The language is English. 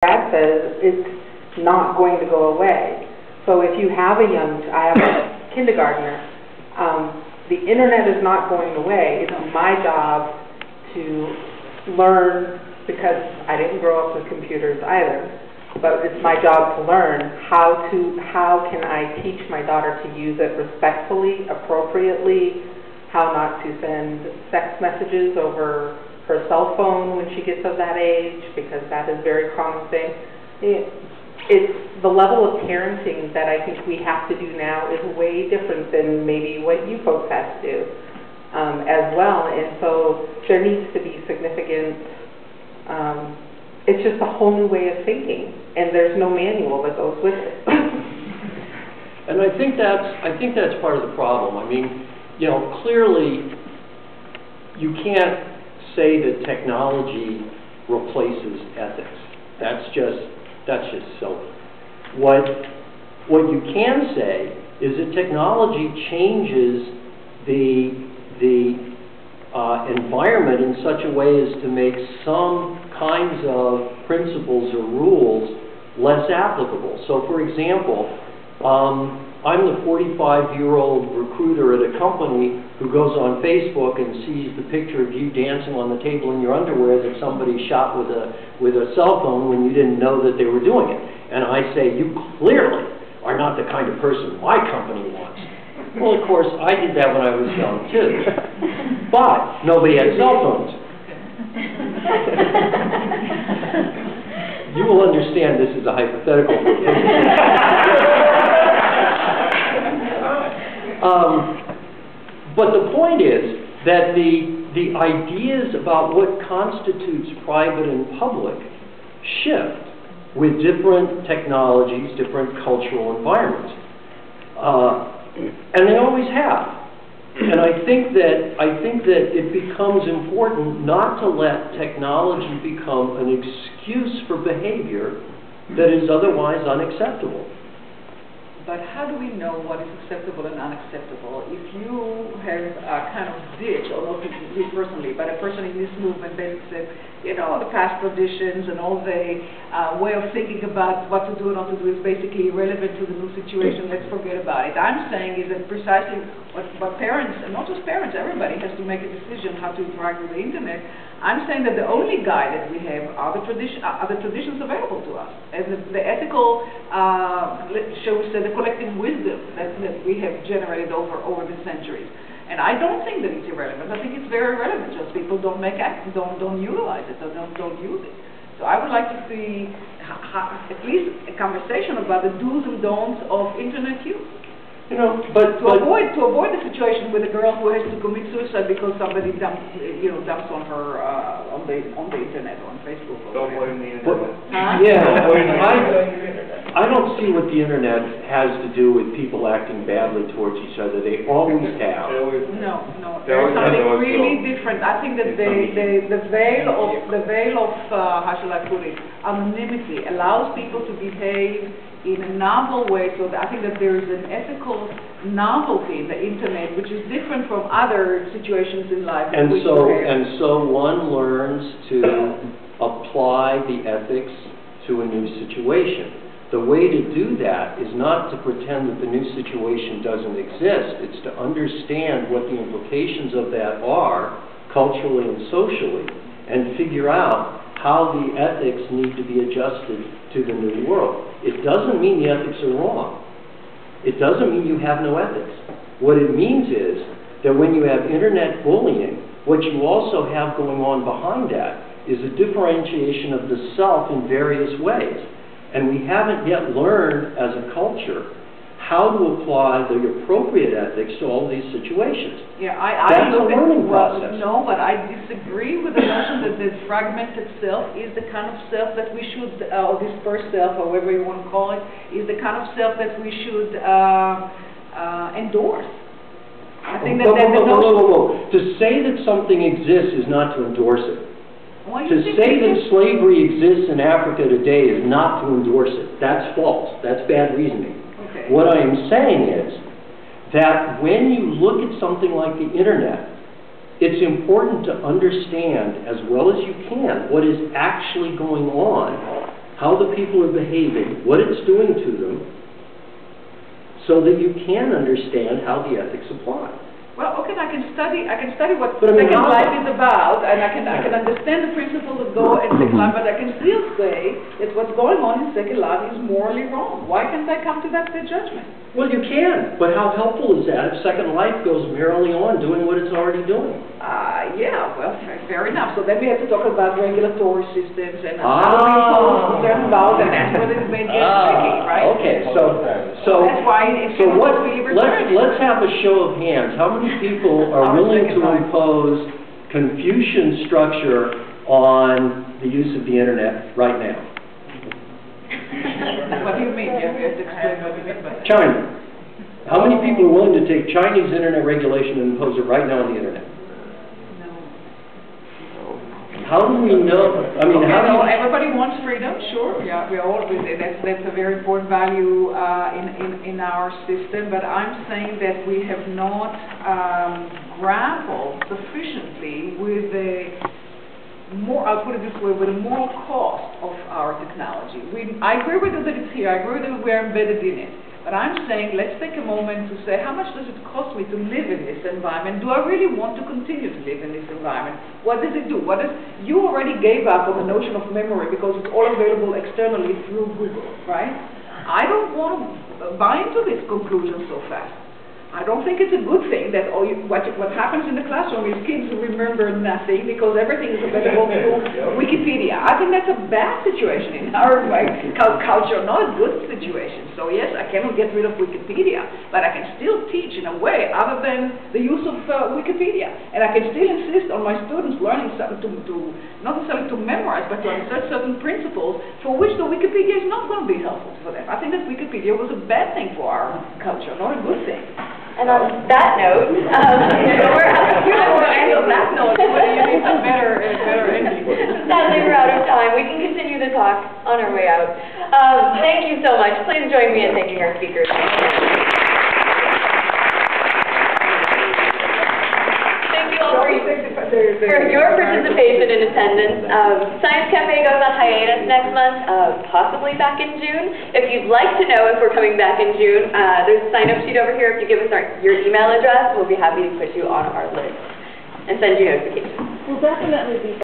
Dad says it's not going to go away. So if you have I have a kindergartner, the internet is not going away. It's my job to learn, because I didn't grow up with computers either, but it's my job to learn how can I teach my daughter to use it respectfully, appropriately, how not to send sex messages over her cell phone when she gets of that age, because that is a very common thing. It's the level of parenting that I think we have to do now is way different than maybe what you folks had to do as well. And so there needs to be significant, it's just a whole new way of thinking, and there's no manual that goes with it. And I think that's part of the problem. I mean, you know, clearly you can't say that technology replaces ethics. That's just silly. What you can say is that technology changes the environment in such a way as to make some kinds of principles or rules less applicable. So, for example, I'm the 45-year-old recruiter at a company who goes on Facebook and sees the picture of you dancing on the table in your underwear that somebody shot with a cell phone when you didn't know that they were doing it. And I say, you clearly are not the kind of person my company wants. Well, of course, I did that when I was young, too. But nobody had cell phones. You will understand this is a hypothetical. But the point is that the ideas about what constitutes private and public shift with different technologies, different cultural environments. And they always have. And I think that it becomes important not to let technology become an excuse for behavior that is otherwise unacceptable. But how do we know what is acceptable and unacceptable? If you have a kind of ditch, or not me personally, but a person in this movement that said, you know, the past traditions and all the way of thinking about what to do and not to do is basically irrelevant to the new situation, let's forget about it. I'm saying is that precisely what parents, and not just parents, everybody has to make a decision how to interact with the internet. I'm saying that the only guide that we have are the traditions available to us, and the ethical, shall we say, the collective wisdom that we have generated over the centuries. And I don't think that it's irrelevant. I think it's very relevant. Just people don't utilize it, or don't use it. So I would like to see at least a conversation about the do's and don'ts of internet use. You know, but to avoid the situation with a girl who has to commit suicide because somebody dumps on her on the internet or on Facebook. Or don't blame the internet. Yeah, I don't see what the internet has to do with people acting badly towards each other. They always have. No. There's something really different. I think that the veil of how shall I put it, anonymity allows people to behave in a novel way, so I think that there is an ethical novelty in the internet which is different from other situations in life. And so one learns to apply the ethics to a new situation. The way to do that is not to pretend that the new situation doesn't exist. It's to understand what the implications of that are culturally and socially, and figure out how the ethics need to be adjusted to the new world. It doesn't mean the ethics are wrong. It doesn't mean you have no ethics. What it means is that when you have internet bullying, what you also have going on behind that is a differentiation of the self in various ways. And we haven't yet learned as a culture how to apply the appropriate ethics to all these situations. Yeah, that's a learning process. No, but I disagree with the notion that the fragmented self is the kind of self that we should, or dispersed self, however you want to call it, is the kind of self that we should endorse. I think that To say that something exists is not to endorse it. To say that slavery exists in Africa today is not to endorse it. That's false. That's bad reasoning. Okay. What I am saying is that when you look at something like the internet, it's important to understand as well as you can what is actually going on, how the people are behaving, what it's doing to them, so that you can understand how the ethics apply. Well, okay, I can study what But I mean, Second Life is about, and I can understand the principles that go in Second Life, but I can still say that what's going on in Second Life is morally wrong. Why can't I come to that judgment? Well, you can, but how helpful is that if Second Life goes merrily on doing what it's already doing? Yeah, well, fair enough. So then we have to talk about regulatory systems and how we impose certain values, and that's where it may get tricky, right? Okay, so that's why it's let's have a show of hands. How many people are willing to impose Confucian structure on the use of the internet right now? What do you mean? You have to explain what you mean by that. China. How many people are willing to take Chinese internet regulation and impose it right now on the internet? How do we know? I mean, everybody wants freedom, sure. Yeah, that's a very important value in our system. But I'm saying that we have not grappled sufficiently with I'll put it this way, with the moral cost of our technology. I agree with you that it's here. I agree that we're embedded in it. But I'm saying, let's take a moment to say, how much does it cost me to live in this environment? Do I really want to continue to live in this environment? What does it do? You already gave up on the notion of memory because it's all available externally through Google, right? I don't want to buy into this conclusion so fast. I don't think it's a good thing that what happens in the classroom is kids who remember nothing because everything is available through Wikipedia. I think that's a bad situation in our culture, not a good situation. So yes, I cannot get rid of Wikipedia, but I can still teach in a way other than the use of Wikipedia. And I can still insist on my students learning something not necessarily to memorize, but to understand certain principles for which the Wikipedia is not going to be helpful for them. I think that Wikipedia was a bad thing for our culture, not a good thing. And on that note, you need some better ending. Sadly, we're out of time. We can continue the talk on our way out. Thank you so much. Please join me in thanking our speakers. Thank you all for your participation and attendance. Science Cafe goes on hiatus next month, possibly back in June. If you'd like to know if we're coming back in June, there's a sign-up sheet over here. If you give us your email address, we'll be happy to put you on our list and send you notifications. We'll definitely be